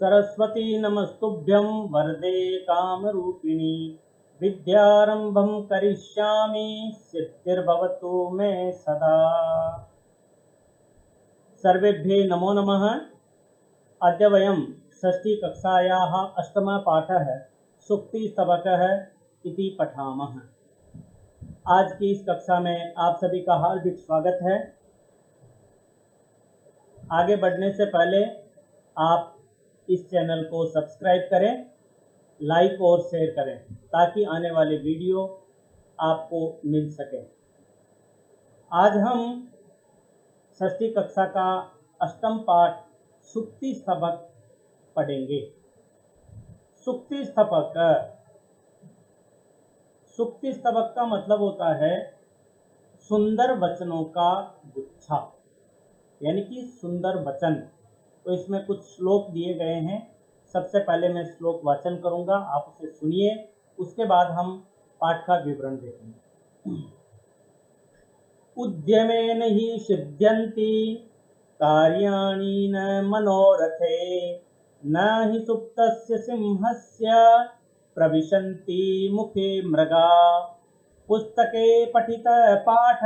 सरस्वती नमस्तुभ्यं वरदे कामरूपिणी विद्यारंभं करिष्यामि सिद्धिर्भवतु मे सदा। सर्वेभ्यो नमो नमः। अद्य वयं षष्ठीकक्षायाः अष्टमः पाठः सूक्तिस्तवकः इति पठामः। आज की इस कक्षा में आप सभी का हार्दिक स्वागत है। आगे बढ़ने से पहले आप इस चैनल को सब्सक्राइब करें, लाइक और शेयर करें ताकि आने वाले वीडियो आपको मिल सके। आज हम षष्ठी कक्षा का अष्टम पाठ सूक्ति स्तवक पढ़ेंगे। सूक्ति स्तवक का मतलब होता है सुंदर वचनों का गुच्छा, यानी कि सुंदर वचन। तो इसमें कुछ श्लोक दिए गए हैं। सबसे पहले मैं श्लोक वाचन करूंगा, आप उसे सुनिए, उसके बाद हम पाठ का विवरण देखेंगे। उद्यमेन हि सिद्ध्यन्ति कार्याणि न मनोरथे, न हि सुप्तस्य सिंहस्य प्रविशन्ति मुखे मृगा। पुस्तके पठित पाठ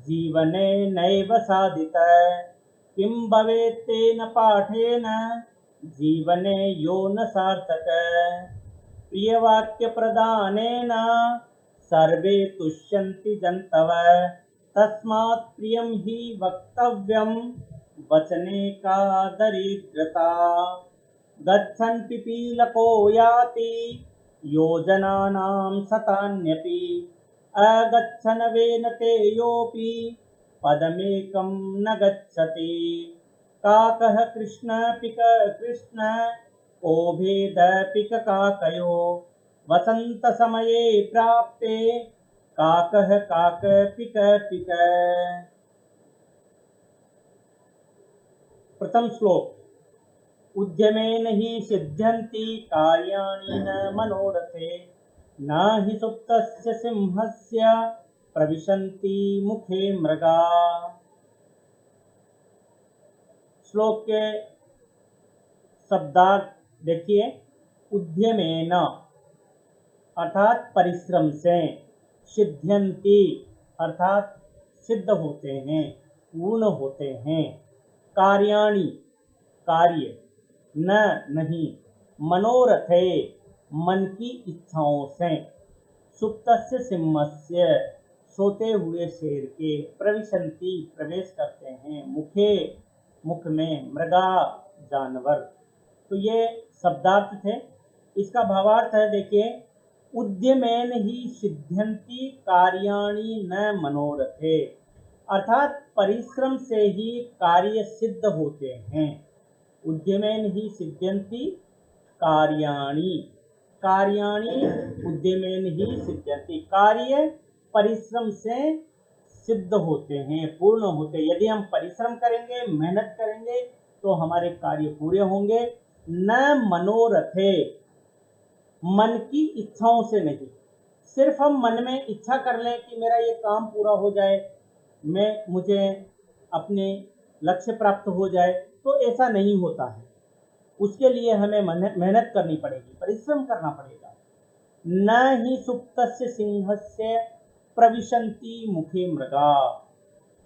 जीवने नैव साधित, किं भवेत् तेन पाठेन जीवने यो न सार्थक। प्रियवाक्य प्रदानेन सर्वे तुष्यन्ति जन्तव, तस्मात् प्रियं हि वक्तव्यं वचने का दरिद्रता। गच्छन् पिपीलको याति योजनानां शतान्यपि, अगच्छन् वेनते योऽपि पदमेकं न गच्छति। काकः कृष्ण पिक कृष्ण को भेद पिक काकयो, वसंत समये प्राप्ते काकः काक पिक पिक। प्रथम श्लोक। उद्यमेन हि सिद्ध्यन्ति कार्याणि न मनोरथे, न हि सुप्तस्य सिंहस्य प्रविशन्ति मुखे मृगा। श्लोक के शब्दार्थ देखिए। उद्यमेन अर्थात परिश्रम से, सिद्ध्यन्ति अर्थात सिद्ध होते हैं, पूर्ण होते हैं। कार्याणि कार्य, न नहीं, मनोरथे मन की इच्छाओं से, सुप्तस्य सिंहस्य सोते हुए शेर के, प्रविशन्ति प्रवेश करते हैं, मुखे मुख में, मृगा जानवर। तो ये शब्दार्थ थे। इसका भावार्थ है, देखिए, उद्यमेन ही सिद्ध्यन्ति कार्याणि न मनोरथे, अर्थात परिश्रम से ही कार्य सिद्ध होते हैं। उद्यमेन ही सिद्ध्यन्ति कार्याणि, कार्याणि उद्यमेन ही सिद्ध्यन्ति, कार्य परिश्रम से सिद्ध होते हैं, पूर्ण होते हैं। यदि हम परिश्रम करेंगे, मेहनत करेंगे तो हमारे कार्य पूरे होंगे। न मनोरथे, मन की इच्छाओं से नहीं। सिर्फ हम मन में इच्छा कर लें कि मेरा ये काम पूरा हो जाए, मुझे अपने लक्ष्य प्राप्त हो जाए, तो ऐसा नहीं होता है। उसके लिए हमें मेहनत करनी पड़ेगी, परिश्रम करना पड़ेगा। न ही सुप्तस्य सिंहस्य प्रविशन्ति मुखे मृगा,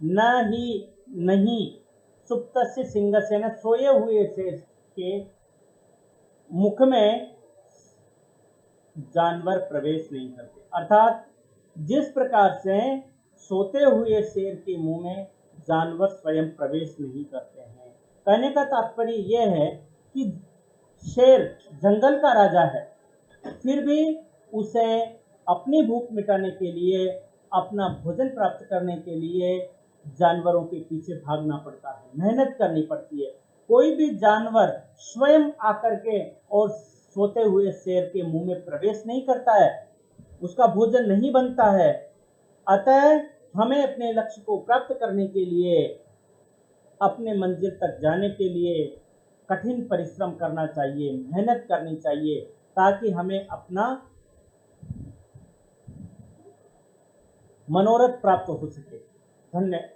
न ही नहीं, सुप्तस्य सिंहस्य न सोए हुए शेर के मुख में जानवर प्रवेश नहीं करते। अर्थात जिस प्रकार से सोते हुए शेर के मुंह में जानवर स्वयं प्रवेश नहीं करते हैं। कहने का तात्पर्य यह है कि शेर जंगल का राजा है, फिर भी उसे अपनी भूख मिटाने के लिए, अपना भोजन प्राप्त करने के लिए जानवरों के पीछे भागना पड़ता है, मेहनत करनी पड़ती है। कोई भी जानवर स्वयं आकर के और सोते हुए शेर के मुंह में प्रवेश नहीं करता है, उसका भोजन नहीं बनता है। अतः हमें अपने लक्ष्य को प्राप्त करने के लिए, अपने मंजिल तक जाने के लिए कठिन परिश्रम करना चाहिए, मेहनत करनी चाहिए, ताकि हमें अपना मनोरथ प्राप्त हो सके। धन्यवाद।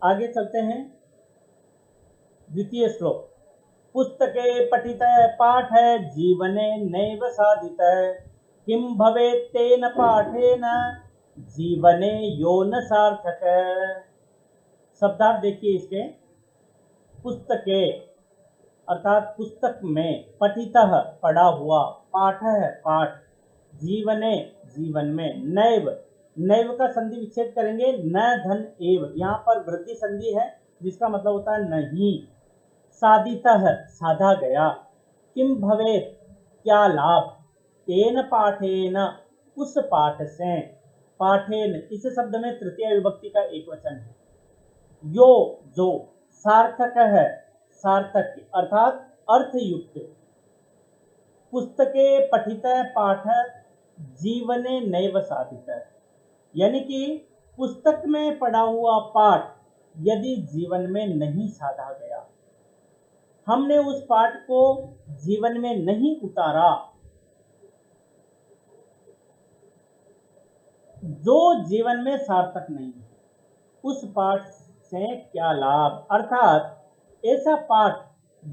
आगे चलते हैं। द्वितीय श्लोक। पुस्तके पठित पाठ जीवने नैव साधित किं भवेत् तेन पाठेन जीवने यो न सार्थक। शब्दार्थ देखिए इसके। पुस्तके अर्थात पुस्तक में, पठितः पढ़ा हुआ, पाठ है पाठ, जीवने जीवन में, नैव नैव का संधि विच्छेद करेंगे, न धन एव, यहाँ पर वृद्धि संधि है जिसका मतलब होता है नहीं। साधितः साधा गया, किम भवेत क्या लाभ, तेन पाठेन उस पाठ से, पाठेन इस शब्द में तृतीय विभक्ति का एक वचन है। यो जो, सार्थक है सार्थक अर्थात अर्थयुक्त। पुस्तके पठित पाठ जीवने नैव साधित, यानी कि पुस्तक में पढ़ा हुआ पाठ यदि जीवन में नहीं साधा गया, हमने उस पाठ को जीवन में नहीं उतारा, जो जीवन में सार्थक नहीं है, उस पाठ से क्या लाभ। अर्थात ऐसा पाठ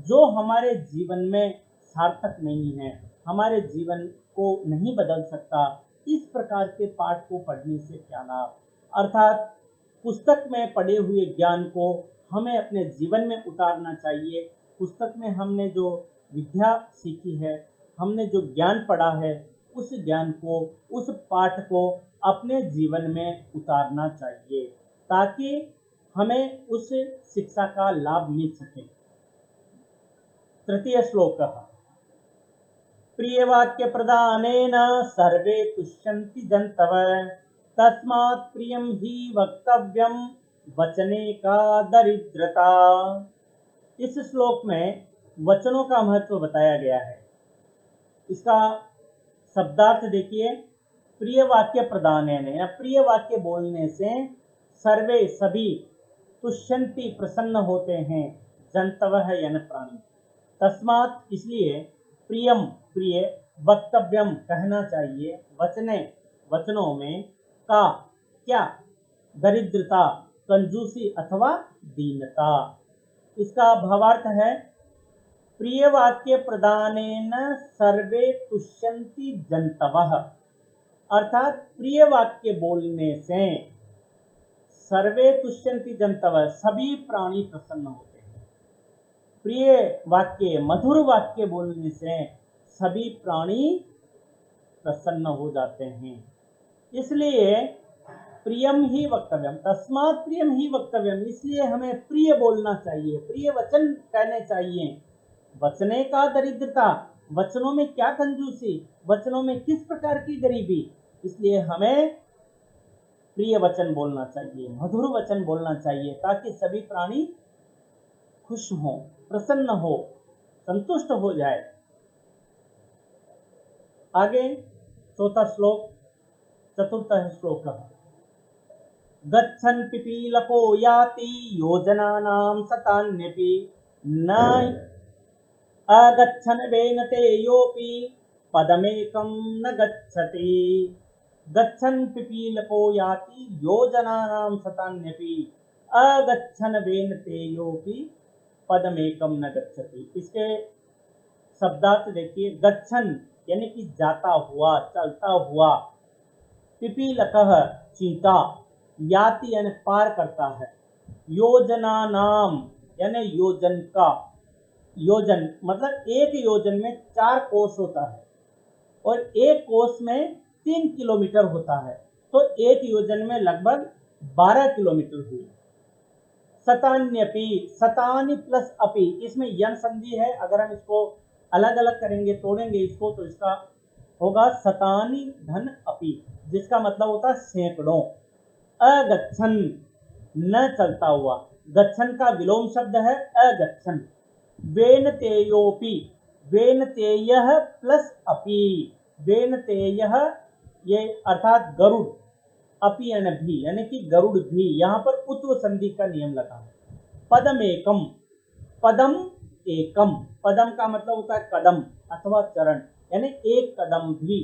जो हमारे जीवन में सार्थक नहीं है, हमारे जीवन को नहीं बदल सकता, इस प्रकार के पाठ को पढ़ने से क्या लाभ। अर्थात पुस्तक में पढ़े हुए ज्ञान को हमें अपने जीवन में उतारना चाहिए। पुस्तक में हमने जो विद्या सीखी है, हमने जो ज्ञान पढ़ा है, उस ज्ञान को, उस पाठ को अपने जीवन में उतारना चाहिए ताकि हमें उस शिक्षा का लाभ मिल सके। तृतीय श्लोक, प्रिय वाक्य प्रदानेन सर्वे तुष्यन्ति जन्तव तस्मात् प्रियं हि वक्तव्यं वचने का दरिद्रता। इस श्लोक में वचनों का महत्व बताया गया है। इसका शब्दार्थ देखिए। प्रिय वाक्य प्रदानेन, या प्रिय वाक्य बोलने से सर्वे सभी, तुष्यन्ति प्रसन्न होते हैं, जंतवः यानी प्राणी, तस्मात् इसलिए, प्रियम प्रिय, वक्तव्यम कहना चाहिए, वचने वचनों में, का क्या, दरिद्रता कंजूसी अथवा दीनता। इसका भावार्थ है प्रिय वाक्य प्रदानेन सर्वे तुष्यन्ति जंतवः, अर्थात प्रिय वाक्य बोलने से सर्वे तुष्यन्ति जंतवः, सभी प्राणी प्रसन्न होते हैं। प्रिय वाक्य, मधुर वाक्य बोलने से सभी प्राणी प्रसन्न हो जाते हैं। इसलिए प्रियम ही वक्तव्यम, तस्मात् प्रियम ही वक्तव्यम, इसलिए हमें प्रिय बोलना चाहिए, प्रिय वचन कहने चाहिए। वचने का दरिद्रता, वचनों में क्या कंजूसी, वचनों में किस प्रकार की गरीबी, इसलिए हमें प्रिय वचन बोलना चाहिए, मधुर वचन बोलना चाहिए ताकि सभी प्राणी खुश हो, प्रसन्न हो, संतुष्ट हो जाए। आगे चौथा श्लोक, चतुर्थ श्लोक, गच्छन् पिपीलको याति योजनानां शतान्यपि न अगच्छन् वेनते योऽपि पदमेकं न गच्छति। गच्छन् पिपीलको याति योजनानां शतान्यपि अगच्छन् वेनते योऽपि पदमेकं न गच्छति। इसके शब्दार्थ देखिए। गच्छन् यानी कि जाता हुआ, चलता हुआ, पिपीलकः चींटा, याति यानी पार करता है, योजना नाम यानी योजन का, योजन मतलब एक योजन में 4 कोस होता है और एक कोस में 3 किलोमीटर होता है, तो एक योजन में लगभग 12 किलोमीटर हुई। शतान्यपि, शतानि प्लस अपि, इसमें यन संधि है, अगर हम इसको अलग अलग करेंगे, तोड़ेंगे इसको, तो इसका होगा शतानि धन अपि, जिसका मतलब होता है सैकड़ों। अगच्छन न चलता हुआ, गच्छन का विलोम शब्द है अगच्छन। वेन तेयोपि, वेन तेयः प्लस अपि, वेन तेयः ये अर्थात गरुड़, अपि यानी भी, यानी कि गरुड़ भी, यहाँ पर उत्व संधि का नियम लगा है। पदम एकम, पदम एकम, पदम का मतलब होता है कदम अथवा चरण, यानी एक कदम भी,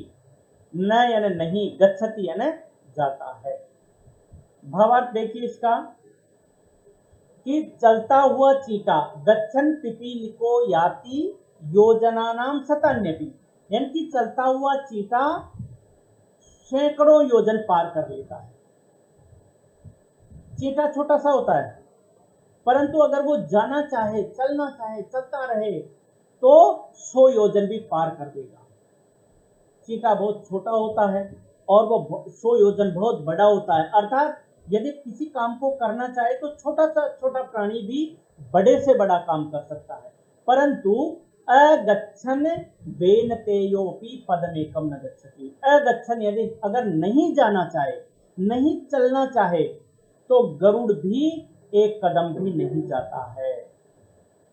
न यानी नहीं, गच्छति यानी जाता है। भावार्थ देखिए इसका कि चलता हुआ चींटा गच्छन पिपीलिको याति योजनानाम शतान्यपि, यानी कि चलता हुआ चींटा सैकड़ों योजन पार कर लेता है। चींटा छोटा सा होता है, परंतु अगर वो जाना चाहे, चलना चाहे, चलता रहे तो 100 योजन भी पार कर देगा। चींटा बहुत छोटा होता है और वो 100 योजन बहुत बड़ा होता है। अर्थात यदि किसी काम को करना चाहे तो छोटा सा छोटा प्राणी भी बड़े से बड़ा काम कर सकता है। परंतु अगच्छन वेनतेयोपि पदमेकम न गच्छति। अगच्छन यदि अगर नहीं जाना चाहे, नहीं चलना चाहे, तो गरुड़ भी एक कदम भी नहीं जाता है।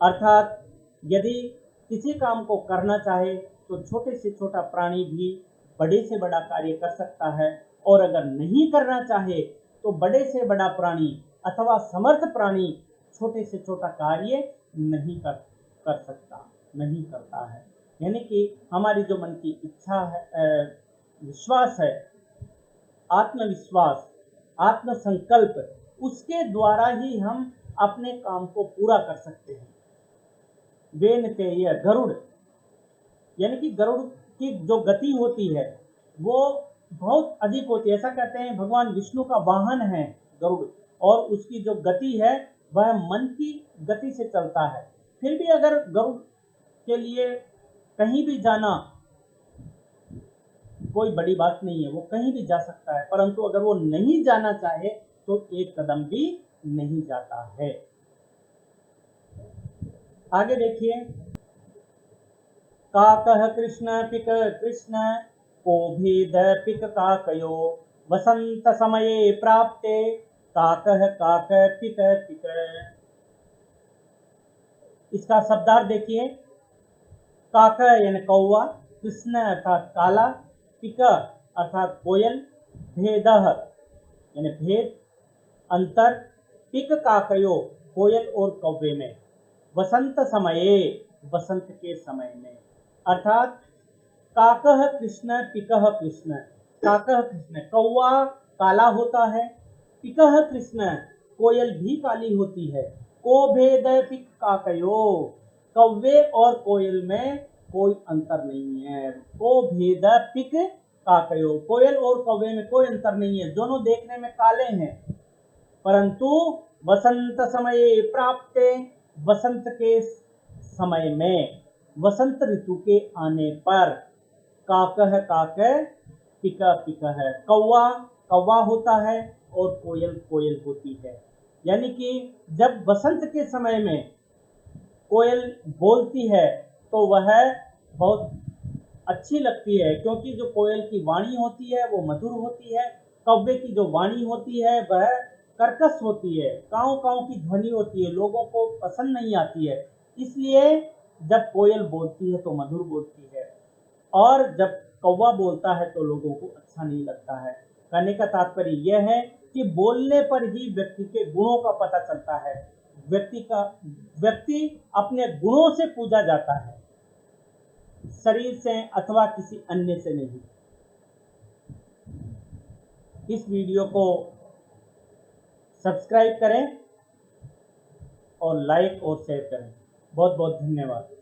अर्थात यदि किसी काम को करना चाहे तो छोटे से छोटा प्राणी भी बड़े से बड़ा कार्य कर सकता है, और अगर नहीं करना चाहे तो बड़े से बड़ा प्राणी अथवा समर्थ प्राणी छोटे से छोटा कार्य नहीं कर सकता, नहीं करता है। यानी कि हमारी जो मन की इच्छा है, विश्वास है, आत्मविश्वास, आत्मसंकल्प, उसके द्वारा ही हम अपने काम को पूरा कर सकते हैं। वेनतेय गरुड़, यानी कि गरुड़ की जो गति होती है वो बहुत अधिक होती है। ऐसा कहते हैं भगवान विष्णु का वाहन है गरुड़, और उसकी जो गति है वह मन की गति से चलता है। फिर भी अगर गरुड़ के लिए कहीं भी जाना कोई बड़ी बात नहीं है, वो कहीं भी जा सकता है, परंतु अगर वो नहीं जाना चाहे तो एक कदम भी नहीं जाता है। आगे देखिए, काकः कृष्ण पिक कृष्ण कोभिद पिक काकयो वसंत समये प्राप्ते काकः काक पिक पिक। इसका शब्दार्थ देखिए, काक यानी कौवा, कृष्ण अर्थात काला, पिक अर्थात कोयल, भेदः यानी भेद, अंतर, पिक काकयो कोयल और कौवे में, वसंत समये वसंत के समय में। अर्थात काकः कृष्ण पिकः कृष्ण, काकः कृष्ण कौवा काला होता है, पिकः कृष्ण कोयल भी काली होती है, को भेद पिक काकयो, कौवे और कोयल में कोई अंतर नहीं है। को भेद पिक काकयो, कोयल और कौवे में कोई अंतर नहीं है, दोनों देखने में काले हैं, परंतु वसंत समय प्राप्ते, वसंत के समय में, वसंत ऋतु के आने पर, काकः काक पिक पिक है, कौवा कौवा होता है और कोयल कोयल होती है। यानी कि जब वसंत के समय में कोयल बोलती है तो वह बहुत अच्छी लगती है, क्योंकि जो कोयल की वाणी होती है वो मधुर होती है। कौवे की जो वाणी होती है वह कर्कश होती है, काऊ काऊ की ध्वनि होती है, लोगों को पसंद नहीं आती है। इसलिए जब कोयल बोलती है तो मधुर बोलती है, और जब कौवा बोलता है तो लोगों को अच्छा नहीं लगता है। कहने का तात्पर्य यह है कि बोलने पर ही व्यक्ति के गुणों का पता चलता है। व्यक्ति अपने गुणों से पूजा जाता है, शरीर से अथवा किसी अन्य से नहीं। इस वीडियो को सब्सक्राइब करें और लाइक और शेयर करें। बहुत बहुत धन्यवाद।